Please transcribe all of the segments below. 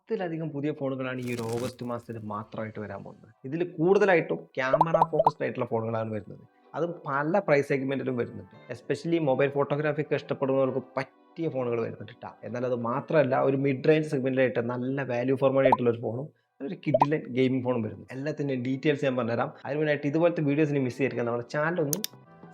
10ലധികം പുതിയ ഫോണുകളാണ് ഈ ഒരു ഓഗസ്റ്റ് മാസത്തിൽ മാത്രമായിട്ട് വരാൻ പോകുന്നത്. ഇതിൽ കൂടുതലായിട്ടും ക്യാമറ ഫോക്കസ്ഡ് ആയിട്ടുള്ള ഫോണുകളാണ് വരുന്നത്. അതും പല പ്രൈസ് സെഗ്മെന്റിലും വരുന്നുണ്ട്. എസ്പെഷ്യലി മൊബൈൽ ഫോട്ടോഗ്രാഫി ഒക്കെ ഇഷ്ടപ്പെടുന്നവർക്ക് പറ്റിയ ഫോണുകൾ വരുന്നുണ്ട് ട്ടാ. എന്നാൽ അത് മാത്രമല്ല ഒരു മിഡ് റേഞ്ച് സെഗ്മെന്റിലായിട്ട് നല്ല വാല്യൂ ഫോർ മണി ആയിട്ടുള്ള ഒരു ഫോണും ഒരു കിഡിലൻ ഗെയിമിംഗ് ഫോണും വരുന്നു. എല്ലാത്തിൻ്റെയും ഡീറ്റെയിൽസ് ഞാൻ പറഞ്ഞുതരാം. അതിന് മുന്നായിട്ട് ഇതുപോലത്തെ വീഡിയോസിന് മിസ് ചെയ്തിരിക്കാൻ നമ്മുടെ ചാനൽ ഒന്ന്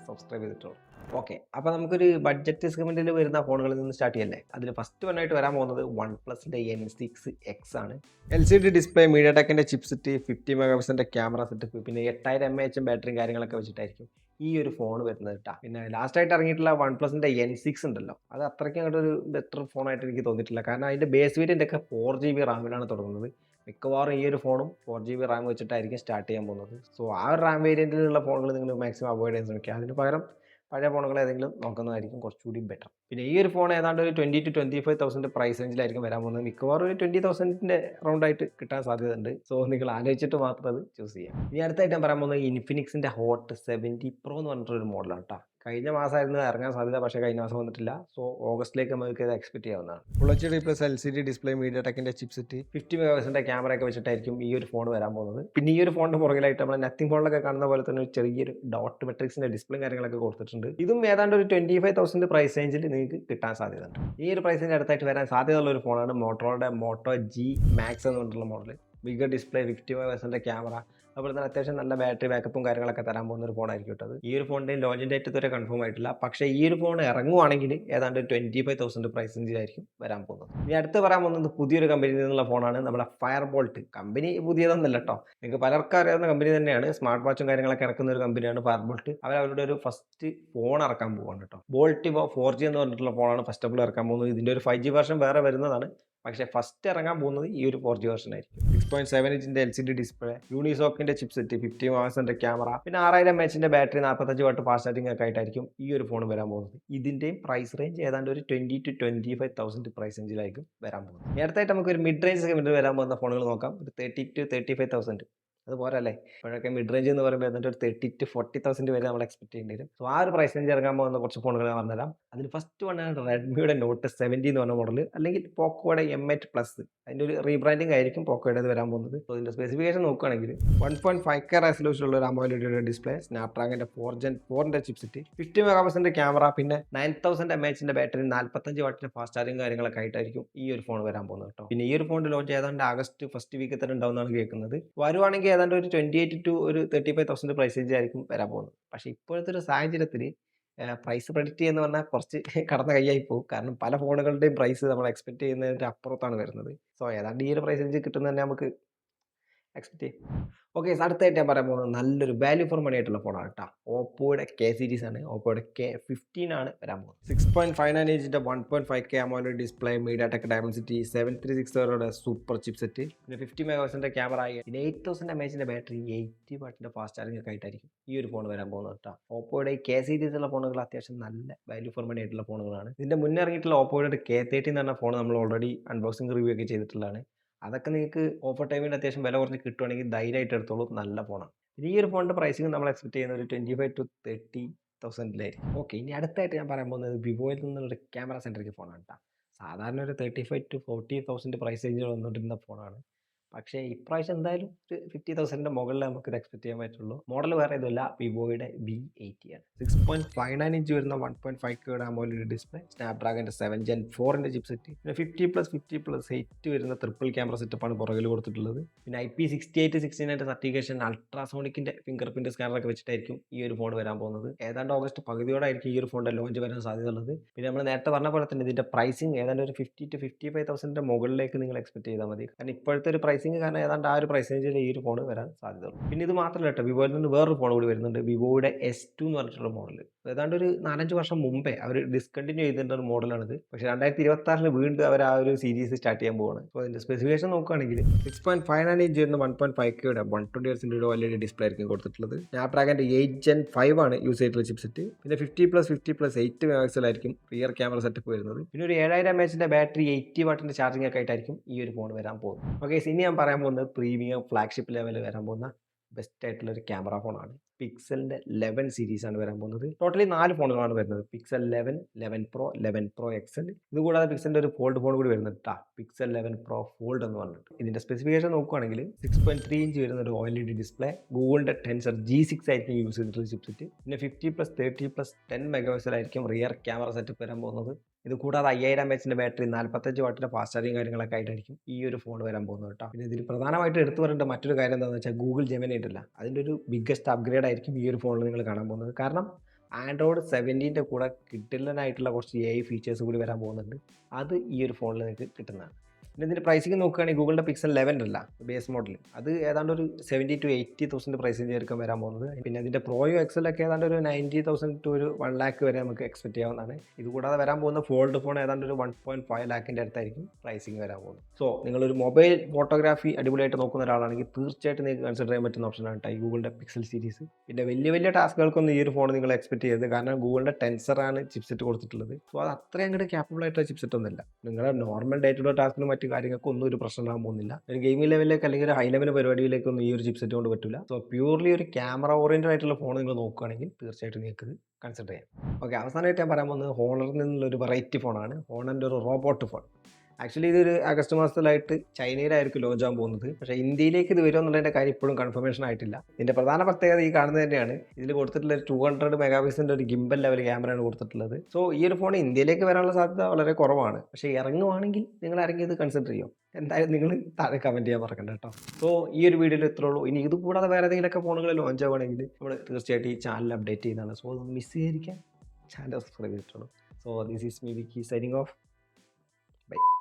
സബ്സ്ക്രൈബ് ചെയ്തിട്ടുള്ളൂ. ഓക്കെ, അപ്പോൾ നമുക്കൊരു ബഡ്ജറ്റ് സെഗ്മെന്റിൽ വരുന്ന ഫോണുകളിൽ നിന്ന് സ്റ്റാർട്ട് ചെയ്യല്ലേ. അതിൽ ഫസ്റ്റ് വൺ ആയിട്ട് വരാൻ പോകുന്നത് വൺ പ്ലസിൻ്റെ N6X ആണ്. LCD ഡിസ്പ്ലേ, മീഡിയ ടെക്കിൻ്റെ ചിപ്സെറ്റ്, 50 മെഗാ പിക്സലിൻ്റെ ക്യാമറ സെറ്റപ്പ്, പിന്നെ 8000 mAh ബാറ്ററിയും കാര്യങ്ങളൊക്കെ വെച്ചിട്ടായിരിക്കും ഈ ഒരു ഫോൺ വരുന്നത് കേട്ടോ. പിന്നെ ലാസ്റ്റ് ആയിട്ട് ഇറങ്ങിയിട്ടുള്ള വൺ പ്ലസിൻ്റെ N6 ഉണ്ടല്ലോ, അത് അത്രയ്ക്കും അങ്ങോട്ട് ഒരു ബെറ്റർ ഫോണായിട്ട് എനിക്ക് തോന്നിയിട്ടില്ല. കാരണം അതിൻ്റെ ബേസ് വേരിയൻ്റ് ഒക്കെ 4GB റാമിലാണ് തുടങ്ങുന്നത്. മിക്കവാറും ഈ ഒരു ഫോണും 4GB റാം വെച്ചിട്ടായിരിക്കും സ്റ്റാർട്ട് ചെയ്യാൻ പോകുന്നത്. സോ ആ ഒരു റാം വേരിയൻറ്റിലുള്ള ഫോണുകൾ നിങ്ങൾ മാക്സിമം അവോയ്ഡ് ചെയ്യാൻ ശ്രമിക്കുക. അതിന് പകരം പഴയ ഫോണുകൾ ഏതെങ്കിലും നോക്കുന്നതായിരിക്കും കുറച്ചുകൂടി ബെറ്റർ. പിന്നെ ഈ ഒരു ഫോൺ ഏതാണ്ട് ഒരു 20,000 to 25,000 പ്രൈസ് റേഞ്ചിലായിരിക്കും വരാൻ പോകുന്നത്. മിക്കവാറും ഒരു 20,000 റൗണ്ട് ആയിട്ട് കിട്ടാൻ സാധ്യതയുണ്ട്. സോ നിങ്ങൾ ആലോചിച്ചിട്ട് മാത്രം അത് ചൂസ് ചെയ്യാം. ഇനി അടുത്തായിട്ട് ഞാൻ പറയാൻ പോകുന്നത് ഇൻഫിനിക്സിൻ്റെ ഹോട്ട് 70 Pro എന്ന് പറഞ്ഞിട്ടൊരു മോഡലാണ് കേട്ടോ. കഴിഞ്ഞ മാസമായിരുന്നു ഇറങ്ങാൻ സാധ്യത, പക്ഷേ കഴിഞ്ഞ മാസം വന്നിട്ടില്ല. സോ ഓഗസ്റ്റിലേക്ക് നമുക്ക് ഇത് എക്സ്പെക്ട് ചെയ്യാവുന്നതാണ്. Full HD plus LCD display, media ടെക്കിൻ്റെ ചിപ്സെറ്റ്, 50 മെഗാ പിക്സലിൻ്റെ ക്യാമറയൊക്കെ വെച്ചിട്ടായിരിക്കും ഈ ഒരു ഫോൺ വരാൻ പോകുന്നത്. പിന്നെ ഈ ഒരു ഫോണിൻ്റെ പുറകിലായിട്ട് നമ്മൾ നത്തിങ് ഫോണിലൊക്കെ കാണുന്ന പോലെ തന്നെ ഒരു ചെറിയൊരു ഡോട്ട് മെട്രിക്സിൻ്റെ ഡിസ്പ്ലേയും കാര്യങ്ങളൊക്കെ കൊടുത്തിട്ടുണ്ട്. ഇതും ഏതാണ്ട് ഒരു 25,000 പ്രൈസ് റേഞ്ചിൽ നിങ്ങൾക്ക് കിട്ടാൻ സാധ്യതയുണ്ട്. ഈ ഒരു പ്രൈസിൻ്റെ അടുത്തായിട്ട് വരാൻ സാധ്യതയുള്ള ഒരു ഫോണാണ് മോട്ടോറോയുടെ മോട്ടോ G Max എന്ന് പറഞ്ഞിട്ടുള്ള മോഡൽ. ബിഗർ ഡിസ്പ്ലേ, 50 മെഗാ പിക്സലിൻ്റെ ക്യാമറ, അതുപോലെ തന്നെ അത്യാവശ്യം നല്ല ബാറ്ററി ബാക്കപ്പും കാര്യങ്ങളൊക്കെ തരാൻ പോകുന്ന ഒരു ഫോണായിരിക്കും കേട്ടത്. ഈ ഒരു ഫോണിൻ്റെ ലോഞ്ച് ഡേറ്റ് ഇതുവരെ കൺഫേം ആയിട്ടില്ല. പക്ഷേ ഈ ഒരു ഫോൺ ഇറങ്ങുവാണെങ്കിൽ ഏതാണ്ട് 25,000 പ്രൈസ് റേഞ്ചിലായിരിക്കും വരാൻ പോകുന്നത്. ഇനി അടുത്ത് പറയാൻ പോകുന്നത് പുതിയൊരു കമ്പനിയിൽ നിന്നുള്ള ഫോണാണ്, നമ്മുടെ ഫയർ ബോൾട്ട്. കമ്പനി പുതിയതൊന്നല്ല കേട്ടോ, നിങ്ങൾക്ക് പലർക്കും അറിയാവുന്ന കമ്പനി തന്നെയാണ്. സ്മാർട്ട് വാച്ചും കാര്യങ്ങളൊക്കെ ഇറക്കുന്ന ഒരു കമ്പനിയാണ് ഫയർ ബോൾട്ട്. അവരുടെ ഒരു ഫസ്റ്റ് ഫോൺ ഇറക്കാൻ പോകുകയാണ് കേട്ടോ. ബോൾട്ട് 4G എന്ന് പറഞ്ഞിട്ടുള്ള ഫോണാണ് ഫസ്റ്റ് ഓഫ് ഓൾ ഇറക്കാൻ പോകുന്നത്. ഇതിൻ്റെ ഒരു 5G വെർഷൻ വേറെ വരുന്നതാണ്. പക്ഷേ ഫസ്റ്റ് ഇറങ്ങാൻ പോകുന്നത് ഈ ഒരു 4G വെർഷൻ ആയിരിക്കും. 6.7 ഇഞ്ചിൻ്റെ LCD ഡിസ്പ്ലേ, യൂണിസോക്കിൻ്റെ ചിപ്സെറ്റ്, 50 മെഗാപിക്സലിൻ്റെ ക്യാമറ, പിന്നെ 6000 mAh battery, 45 what fast charging ഒക്കെ ആയിട്ടായിരിക്കും ഈ ഒരു ഫോൺ വരാൻ പോകുന്നത്. ഇതിൻ്റെയും പ്രൈസ് റേഞ്ച് ഏതാണ്ട് ഒരു 20,000 to 25,000 പ്രൈസ് റേഞ്ചിലായിരിക്കും വരാൻ പോകുന്നത്. ഇനി അടുത്തായിട്ട് നമുക്ക് ഒരു മിഡ് റേഞ്ച് സെഗ്മെന്റിൽ വരാൻ പോകുന്ന ഫോണുകൾ നോക്കാം. ഒരു 30,000 to 35,000. അത് പോരല്ലേ, ഇപ്പോഴൊക്കെ മിഡ് റേഞ്ച് എന്ന് പറയുമ്പോൾ എന്നിട്ട് ഒരു 30,000 to 40,000 വരെ നമ്മൾ എക്സ്പെക്ട് ചെയ്യേണ്ടി വരും. സോ ആ ഒരു പ്രൈസ് റേഞ്ച് ഇറങ്ങാൻ പോകുന്ന കുറച്ച് ഫോണുകൾ ഞാൻ പറഞ്ഞുതരാം. അതിൽ ഫസ്റ്റ് വണ്ണാണ് റെഡ്മിയുടെ നോട്ട് 70 എന്ന് പറഞ്ഞ മോഡൽ, അല്ലെങ്കിൽ പോക്കോയുടെ M8 പ്ലസ്. അതിൻ്റെ ഒരു റീബ്രാൻഡിങ് ആയിരിക്കും പോക്കോയുടെ വരാൻ പോകുന്നത്. സോ ഇതിൻ്റെ സ്പെസിഫിക്കേഷൻ നോക്കുകയാണെങ്കിൽ 1.5K റെസൊല്യൂഷനുള്ള ഒരു AMOLED ഡിസ്പ്ലേ, സ്നാപ്ഡ്രാഗൻ്റെ 4 Gen 4 ചിപ്സെറ്റ്, 50 മെഗാ പിക്സലിൻ്റെ ക്യാമറ, പിന്നെ 9000 mAh ബാറ്ററി, 45 വാട്ടിൻ്റെ ഫാസ്റ്റ് ചാർജിങ് കാര്യങ്ങളൊക്കെ ആയിട്ടായിരിക്കും ഈ ഒരു ഫോൺ വരാൻ പോകുന്നത് കേട്ടോ. പിന്നെ ഈ ഒരു ഫോണിൻ്റെ ലോഞ്ച് ഏതാണ്ട് ആഗസ്റ്റ് ഫസ്റ്റ് വീക്കിൽ തന്നെ ഉണ്ടാവുന്നതാണ് കേൾക്കുന്നത്. വരുവാണെങ്കിൽ ഏതാണ്ട് ഒരു 28,000 to 35,000 പ്രൈസ് റേഞ്ച് ആയിരിക്കും വരാൻ പോകുന്നത്. പക്ഷേ ഇപ്പോഴത്തെ ഒരു സാഹചര്യത്തിൽ പ്രൈസ് പ്രെഡിക്റ്റ് ചെയ്യുന്ന പറഞ്ഞാൽ കുറച്ച് കടന്ന കൈയായി പോകും. കാരണം പല ഫോണുകളുടെയും പ്രൈസ് നമ്മൾ എക്സ്പെക്ട് ചെയ്യുന്നതിൻ്റെ അപ്പുറത്താണ് വരുന്നത്. സോ ഏതാണ്ട് ഈ ഒരു പ്രൈസ് റേഞ്ച് കിട്ടുന്നത് തന്നെ നമുക്ക് എക്സ്പെക്ട് ചെയ്യും. ഓക്കെ, അടുത്തായിട്ട് ഞാൻ പറയാൻ പോകുന്നത് നല്ലൊരു വാല്യൂ ഫോർ മണി ആയിട്ടുള്ള ഫോണാണ് കേട്ടോ. ഓപ്പോയുടെ K സീരീസ് ആണ്. ഓപ്പോയുടെ K15 ആണ് വരാൻ പോകുന്നത്. 6.59 ഇഞ്ചിൻ്റെ 1.5K AMOLED display, media tech Dimensity 7360 super chipset, പിന്നെ 50 മെഗാ പിക്സലിൻ്റെ ക്യാമറ, പിന്നെ 8000 mAh ബാറ്ററി, 80 വാട്ടിൻ്റെ ഫാസ്റ്റ് ചാർജിംഗ് ഒക്കെ ആയിട്ടായിരിക്കും ഈ ഒരു ഫോൺ വരാൻ പോകുന്നത് കേട്ടോ. ഓപ്പോയുടെ K സീരീസുള്ള ഫോണുകൾ അത്യാവശ്യം നല്ല വാല്യൂ ഫോർ മണി ആയിട്ടുള്ള ഫോണുകളാണ്. ഇതിൻ്റെ മുന്നേ ഇറങ്ങിയിട്ടുള്ള ഓപ്പോയുടെ K30 എന്ന് പറഞ്ഞ ഫോൺ നമ്മൾ ഓൾറെഡി അൺബോക്സിംഗ് റിവ്യൂ ഒക്കെ ചെയ്തിട്ടുള്ളതാണ്. അതൊക്കെ നിങ്ങൾക്ക് ഓഫർ ടൈമിൽ അത്യാവശ്യം വില കുറഞ്ഞ് കിട്ടുവാണെങ്കിൽ ധൈര്യമായിട്ട് എടുത്തോളൂ, നല്ല ഫോണാണ്. ഈ ഒരു ഫോണിൻ്റെ പ്രൈസിങ് നമ്മൾ എക്സ്പെക്ട് ചെയ്യുന്ന ഒരു 25,000 to 30,000 ഓക്കെ, ഇനി അടുത്തായിട്ട് ഞാൻ പറയാൻ പോകുന്നത് വിവോയിൽ നിന്നുള്ളൊരു ക്യാമറ സെൻട്രിക് ഫോണാണ് കേട്ടോ. സാധാരണ ഒരു 35,000 to 40,000 പ്രൈസ് റേഞ്ചിൽ വന്നുകൊണ്ടിരുന്ന ഫോണാണ്. പക്ഷേ ഇപ്രാവശ്യം എന്തായാലും ഒരു 50,000 മുകളിൽ നമുക്ക് ഇത് എക്സ്പെക്ട് ചെയ്യാൻ പറ്റുള്ളൂ. മോഡൽ വേറെ ഇതല്ല, വിവോയുടെ V80 ആണ്. 6.59 ഇഞ്ച് വരുന്ന 1.5K AMOLED ഡിസ്പ്ലേ, സ്നാപ്ഡ്രാഗൻ്റെ 7 Gen 4 ചിപ്സെറ്റ്, പിന്നെ 50+50+8 വരുന്ന ട്രിപ്പിൾ ക്യാമറ സെറ്റപ്പാണ് പുറകിൽ കൊടുത്തിട്ടുള്ളത്. പിന്നെ IP6869 സർട്ടിഫിക്കേഷൻ, അൾട്രാസോണിക്കിൻ്റെ ഫിംഗർ പ്രിന്റ് സ്കാനറൊക്കെ വെച്ചിട്ടായിരിക്കും ഈ ഒരു ഫോൺ വരാൻ പോകുന്നത്. ഏതാണ്ട് ഓഗസ്റ്റ് പകുതിയോടായിരിക്കും ഈ ഒരു ഫോണിൻ്റെ ലോഞ്ച് വരാൻ സാധ്യതയുള്ളത്. പിന്നെ നമ്മൾ നേരത്തെ പറഞ്ഞ പോലെ തന്നെ ഇതിൻ്റെ പ്രൈസിങ് ഏതാണ്ട് ഒരു 50,000 to 55,000 മുകളിലേക്ക് നിങ്ങൾ എക്സ്പെക്ട് ചെയ്താൽ മതി. കാരണം ഇപ്പോഴത്തെ ഒരു പ്രൈസിങ് കാരണം ഏതാണ്ട് ആ ഒരു പ്രൈസ് റേഞ്ചിൽ ഈ ഒരു ഫോൺ വരാൻ സാധ്യതയുള്ളൂ. പിന്നെ ഇത് മാത്രമല്ല കേട്ടോ, വിവോയിൽ നിന്ന് വേറൊരു ഫോൺ കൂടി വരുന്നുണ്ട്, വിവോയുടെ S2 എന്ന് പറഞ്ഞിട്ടുള്ള മോഡൽ. ഏതാണ്ട് ഒരു 4-5 വർഷം മുമ്പേ അവർ ഡിസ്കണ്ടിന്യൂ ചെയ്തിട്ടുള്ള ഒരു മോഡലാണിത്. പക്ഷേ 2026 വീണ്ടും അവർ ആ ഒരു സീരീസ് സ്റ്റാർട്ട് ചെയ്യാൻ പോവാണ്. അപ്പോൾ അതിൻ്റെ സ്പെസിഫിക്കേഷൻ നോക്കുകയാണെങ്കിൽ 6.59 ഇഞ്ച് വരുന്ന 1.5K 120Hz OLED ഡിസ്പ്ലേ ആയിരിക്കും കൊടുത്തിട്ടുള്ളത്. സ്നാപ്ഡ്രാഗൻ്റെ 8 Gen 5 ആണ് യൂസ് ചെയ്തിട്ടുള്ള ചിപ്സെറ്റ്. പിന്നെ 50+50+8 മെഗാപിക്സൽ ആയിരിക്കും റിയർ ക്യാമറ സെറ്റപ്പ് വരുന്നത്. പിന്നെ ഒരു 7000 mAh ബാറ്ററി, 80 വാട്ടിൻ്റെ ചാർജിംഗ് ഒക്കെ ആയിട്ടായിരിക്കും ഈ ഒരു ഫോൺ വരാൻ പോകുന്നത്. ഓക്കെ, ഇനി ഞാൻ പറയാൻ പോകുന്നത് പ്രീമിയം ഫ്ലാഗ്ഷിപ്പ് ലെവലിൽ വരാൻ പോകുന്ന ബെസ്റ്റ് ആയിട്ടുള്ള ഒരു ക്യാമറ ഫോണാണ്. പിക്സലിൻ്റെ 11 സീരീസാണ് വരാൻ പോകുന്നത്. ടോട്ടലി 4 ഫോണുകളാണ് വരുന്നത്. Pixel 11, 11 Pro, 11 Pro XL. ഇതുകൂടാതെ പിക്സലിൻ്റെ ഒരു ഫോൾഡ് ഫോൺ കൂടി വരുന്നുണ്ട് ട്ടാ. പിക്സൽ 11 പ്രോ ഫോൾഡ് എന്ന് പറഞ്ഞിട്ട്. ഇതിൻ്റെ സ്പെസിഫിക്കേഷൻ നോക്കുകയാണെങ്കിൽ 6.3 ഇഞ്ച് വരുന്ന ഒരു OLED ഡിസ്പ്ലേ, ഗൂഗിളിൻ്റെ ടെൻസർ G6 ആയിരിക്കും യൂസ് ചെയ്തിട്ടുള്ള ചിപ്സെറ്റ്. പിന്നെ 50+30+10 മെഗാപിക്സൽ ആയിരിക്കും റിയർ ക്യാമറ സെറ്റപ്പ് വരാൻ പോകുന്നത്. ഇത് കൂടാതെ 5000 mAh ബാറ്ററി, 45 വാട്ടിൻ്റെ ഫാസ്റ്റ് ചാർജിങ് കാര്യങ്ങളൊക്കെ ആയിട്ടായിരിക്കും ഈ ഒരു ഫോൺ വരാൻ പോകുന്നത് കേട്ടോ. പിന്നെ ഇതിൽ പ്രധാനമായിട്ട് എടുത്തു പറയേണ്ട മറ്റൊരു കാര്യം എന്താണെന്ന് വെച്ചാൽ ഗൂഗിൾ ജെമിനി ഉണ്ടല്ല, അതിൻ്റെ ഒരു ബിഗ്ഗസ്റ്റ് അപ്ഗ്രേഡ് ആയിരിക്കും ഈ ഒരു ഫോണിൽ നിങ്ങൾ കാണാൻ പോകുന്നത്. കാരണം ആൻഡ്രോയിഡ് 17ൻ്റെ കൂടെ കിട്ടില്ലനായിട്ടുള്ള കുറച്ച് AI ഫീച്ചേഴ്സ് കൂടി വരാൻ പോകുന്നുണ്ട്. അത് ഈ ഒരു ഫോണിൽ നിങ്ങൾക്ക് കിട്ടുന്നതാണ്. പിന്നെ ഇതിൻ്റെ പ്രൈസിങ് നോക്കുകയാണെങ്കിൽ ഗൂഗിളിൻ്റെ പിക്സൽ 11 അല്ല ബേസ് മോഡൽ, അത് ഏതാണ്ട് ഒരു 70,000 to 80,000 പ്രൈസിൽ ചേർക്കാൻ വരാൻ പോകുന്നത്. പിന്നെ ഇതിൻ്റെ പ്രോയോ എക്സലൊക്കെ ഏതാണ്ട് ഒരു 90,000 to ഒരു 1 lakh വരെ നമുക്ക് എക്സ്പെക്ട് ചെയ്യാവുന്നതാണ്. ഇതുകൂടാതെ വരാൻ പോകുന്ന ഫോൾഡ് ഫോൺ ഏതാണ്ട് ഒരു 1.5 lakhൻ്റെ അടുത്തായിരിക്കും പ്രൈസിങ് വരാൻ പോകുന്നത്. സോ നിങ്ങളൊരു മൊബൈൽ ഫോട്ടോഗ്രാഫി അടിപൊളിയായിട്ട് നോക്കുന്ന ഒരാളാണെങ്കിൽ തീർച്ചയായിട്ടും നിങ്ങൾക്ക് കൺസിഡർ ചെയ്യാൻ പറ്റുന്ന ഓപ്ഷനാണ് കേട്ടോ ഈ ഗൂഗിളിൻ്റെ പിക്സൽ സീരീസ്. പിന്നെ വലിയ വലിയ ടാസ്കുകൾക്കൊന്നും ഈ ഒരു ഫോൺ നിങ്ങൾ എക്സ്പെക്ട് ചെയ്യരുത്. കാരണം ഗൂഗിളിൻ്റെ ടെൻസറാണ് ചിപ്സെറ്റ് കൊടുത്തിട്ടുള്ളത്. സോ അത് അത്രയും അങ്ങോട്ട് ക്യാപ്പബിൾ ആയിട്ടുള്ള ചിപ്സെറ്റ് ഒന്നുമില്ല. നിങ്ങളുടെ നോർമൽ ഡേ ടു ഡേ ടാസ്കിനും മറ്റു കാര്യങ്ങൾക്കും ഒന്നും ഒരു പ്രശ്നമാകാൻ പോകുന്നില്ല. ഒരു ഗെയിമിംഗ് ലെവലിലേക്ക് അല്ലെങ്കിൽ ഒരു ഹൈ ലെവൽ പരിപാടിയിലേക്കൊന്നും ഈ ഒരു ചിപ്സെറ്റ് കൊണ്ട് പറ്റില്ല. സോ പ്യൂർലി ഒരു ക്യാമറ ഓറിയൻറ്റഡ് ആയിട്ടുള്ള ഫോൺ നിങ്ങൾ നോക്കുകയാണെങ്കിൽ തീർച്ചയായിട്ടും നിങ്ങൾക്ക് കൺസിഡർ ചെയ്യാം. ഓക്കെ, അവസാനമായിട്ട് ഞാൻ പറയാൻ പോകുന്നത് ഹോണറിൽ നിന്നുള്ള ഒരു വെറൈറ്റി ഫോണാണ്. ഹോണറിൻ്റെ ഒരു റോബോട്ട് ഫോൺ. ആക്ച്വലി ഇതൊരു ആഗസ്റ്റ് മാസത്തിലായിട്ട് ചൈനയിലായിരിക്കും ലോഞ്ച് ആകാൻ പോകുന്നത്. പക്ഷേ ഇന്ത്യയിലേക്ക് ഇത് വരുമോ എന്നുള്ളതിൻ്റെ കാര്യം ഇപ്പോഴും കൺഫർമേഷൻ ആയിട്ടില്ല. ഇതിൻ്റെ പ്രധാന പ്രത്യേകത ഈ കാണുന്നത് തന്നെയാണ്. ഇതിൽ കൊടുത്തിട്ടുള്ള 200 മെഗാപിക്സലിൻ്റെ ഒരു ഗിംബൽ ലെവൽ ക്യാമറയാണ് കൊടുത്തിട്ടുള്ളത്. സോ ഈ ഒരു ഫോൺ ഇന്ത്യയിലേക്ക് വരാനുള്ള സാധ്യത വളരെ കുറവാണ്. പക്ഷേ ഇറങ്ങുവാണെങ്കിൽ നിങ്ങൾ ആരെങ്കിലും ഇത് കൺസിഡർ ചെയ്യും. എന്തായാലും നിങ്ങൾ താഴെ കമൻറ്റ് ചെയ്യാൻ മറക്കണ്ട കേട്ടോ. സോ ഈ ഒരു വീഡിയോയിൽ ഇത്രേ ഉള്ളൂ. ഇനി ഇത് കൂടാതെ വേറെ ഏതെങ്കിലുമൊക്കെ ഫോണുകൾ ലോഞ്ച് ആവുകയാണെങ്കിൽ നമ്മൾ തീർച്ചയായിട്ടും ഈ ചാനൽ അപ്ഡേറ്റ് ചെയ്യുന്നതാണ്. സോ അത് മിസ് ചെയ്യാതിരിക്കാൻ ചാനൽ സബ്സ്ക്രൈബ് ചെയ്തിട്ടുള്ളൂ. So this is me Vicky signing off. By.